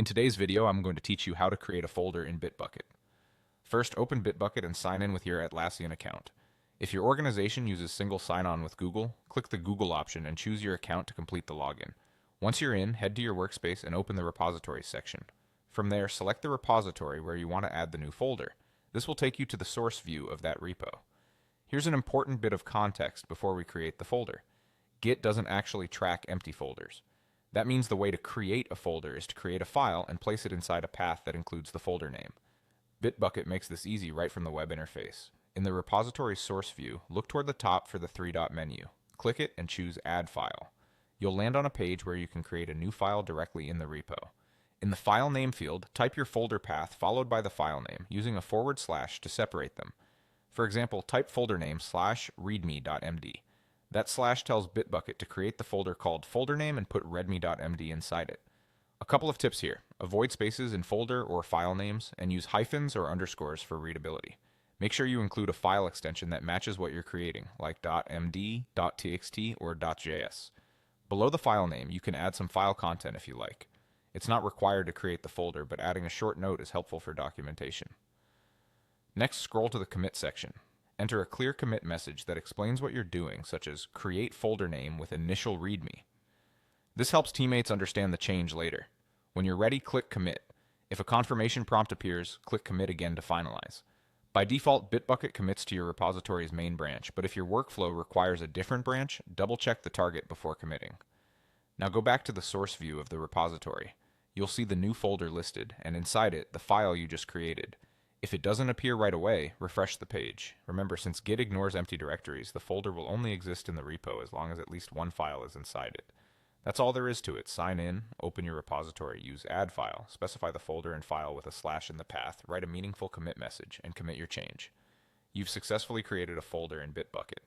In today's video, I'm going to teach you how to create a folder in Bitbucket. First, open Bitbucket and sign in with your Atlassian account. If your organization uses single sign-on with Google, click the Google option and choose your account to complete the login. Once you're in, head to your workspace and open the repositories section. From there, select the repository where you want to add the new folder. This will take you to the source view of that repo. Here's an important bit of context before we create the folder. Git doesn't actually track empty folders. That means the way to create a folder is to create a file and place it inside a path that includes the folder name. Bitbucket makes this easy right from the web interface. In the repository source view, look toward the top for the three-dot menu. Click it and choose Add File. You'll land on a page where you can create a new file directly in the repo. In the file name field, type your folder path followed by the file name, using a / to separate them. For example, type folder name /readme.md. That / tells Bitbucket to create the folder called folder name and put readme.md inside it. A couple of tips here. Avoid spaces in folder or file names and use hyphens or underscores for readability. Make sure you include a file extension that matches what you're creating, like .md, .txt, or .js. Below the file name, you can add some file content if you like. It's not required to create the folder, but adding a short note is helpful for documentation. Next, scroll to the commit section. Enter a clear commit message that explains what you're doing, such as create folder name with initial readme. This helps teammates understand the change later. When you're ready, click commit. If a confirmation prompt appears, click commit again to finalize. By default, Bitbucket commits to your repository's main branch, but if your workflow requires a different branch, double-check the target before committing. Now go back to the source view of the repository. You'll see the new folder listed, and inside it, the file you just created. If it doesn't appear right away, refresh the page. Remember, since Git ignores empty directories, the folder will only exist in the repo as long as at least one file is inside it. That's all there is to it. Sign in, open your repository, use add file, specify the folder and file with a / in the path, write a meaningful commit message, and commit your change. You've successfully created a folder in Bitbucket.